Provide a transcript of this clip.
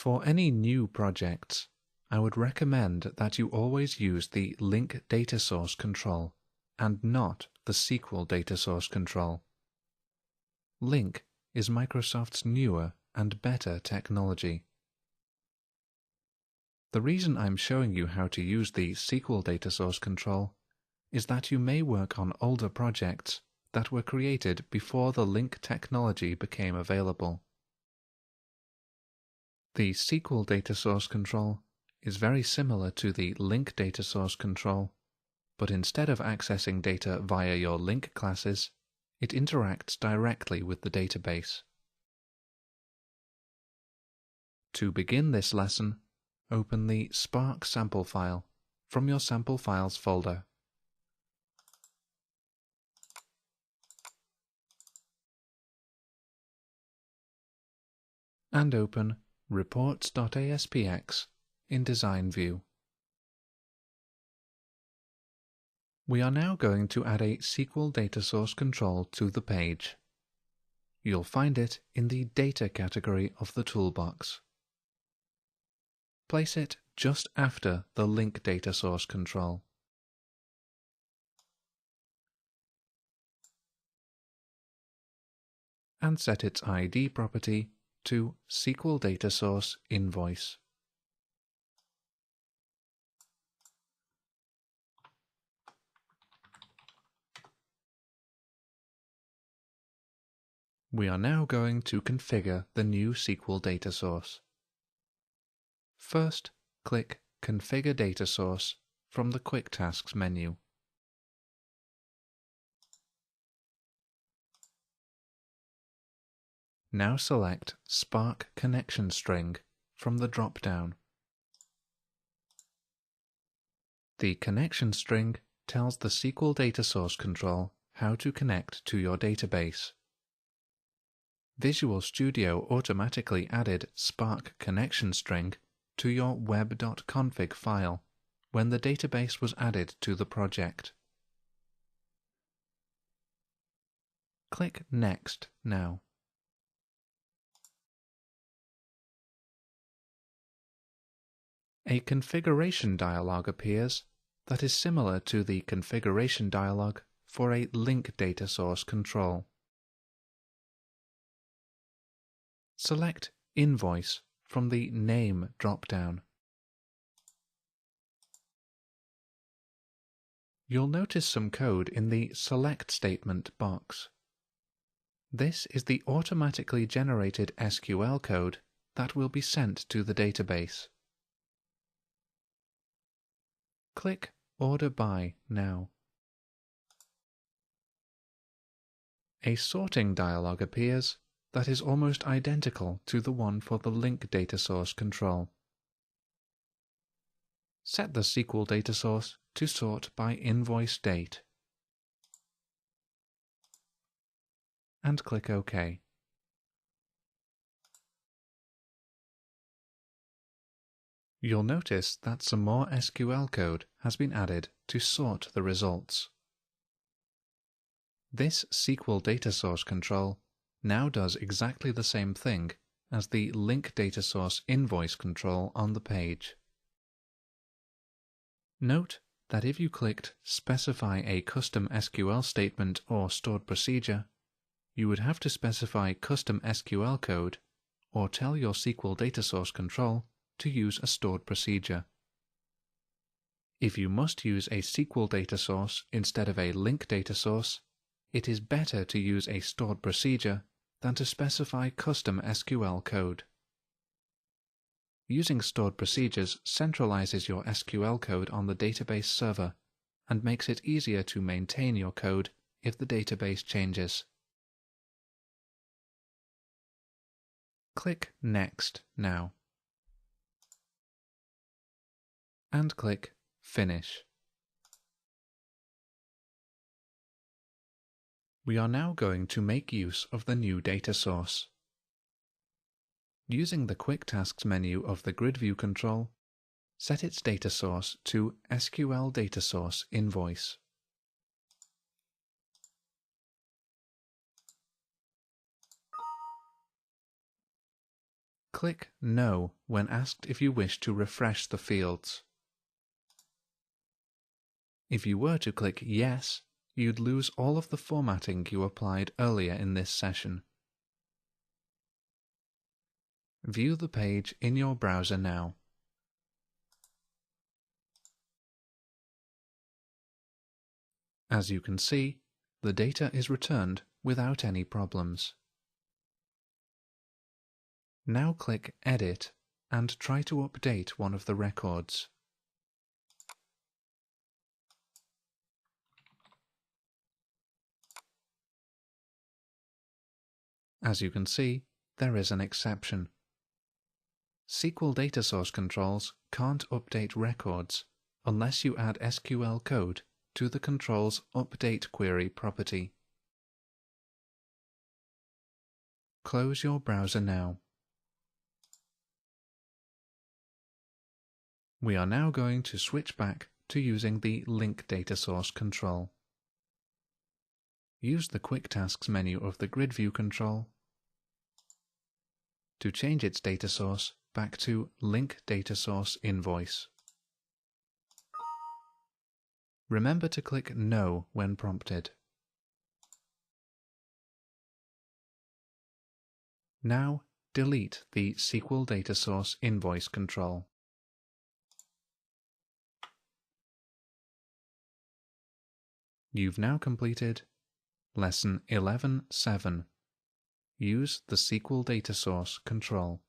For any new projects, I would recommend that you always use the link data source control and not the SQL data source control. Link is Microsoft's newer and better technology. The reason I'm showing you how to use the SQL data source control is that you may work on older projects that were created before the link technology became available. The SQL data source control is very similar to the link data source control, but instead of accessing data via your link classes, it interacts directly with the database. To begin this lesson, open the Spark sample file from your Sample Files folder. And open reports.aspx in Design View. We are now going to add a SQL data source control to the page. You'll find it in the Data category of the toolbox. Place it just after the link data source control. And set its ID property to SqlDataSource invoice. We are now going to configure the new SQL data source. First, click Configure Data Source from the Quick Tasks menu. Now select Spark Connection String from the drop-down. The connection string tells the SQL data source control how to connect to your database. Visual Studio automatically added Spark Connection String to your web.config file when the database was added to the project. Click Next now. A configuration dialog appears that is similar to the configuration dialog for a link data source control. Select Invoice from the Name drop-down. You'll notice some code in the Select Statement box. This is the automatically generated SQL code that will be sent to the database. Click Order By now. A sorting dialog appears that is almost identical to the one for the link data source control. Set the SQL data source to sort by invoice date and click OK. You'll notice that some more SQL code has been added to sort the results. This SQL data source control now does exactly the same thing as the link data source invoice control on the page. Note that if you clicked Specify a custom SQL statement or stored procedure, you would have to specify custom SQL code or tell your SQL data source control to use a stored procedure. If you must use a SQL data source instead of a link data source, it is better to use a stored procedure than to specify custom SQL code. Using stored procedures centralizes your SQL code on the database server and makes it easier to maintain your code if the database changes. Click Next now. And click Finish. We are now going to make use of the new data source. Using the Quick Tasks menu of the Grid View control, set its data source to SqlDataSource invoice. Click No when asked if you wish to refresh the fields. If you were to click Yes, you'd lose all of the formatting you applied earlier in this session. View the page in your browser now. As you can see, the data is returned without any problems. Now click Edit and try to update one of the records. As you can see, there is an exception. SqlDataSource controls can't update records unless you add SQL code to the control's Update Query property. Close your browser now. We are now going to switch back to using the Link Data Source control. Use the Quick Tasks menu of the Grid View control to change its data source back to Link Data Source Invoice. Remember to click No when prompted. Now delete the SqlDataSource Invoice control. You've now completed Lesson 11.7. Use the SqlDataSource control.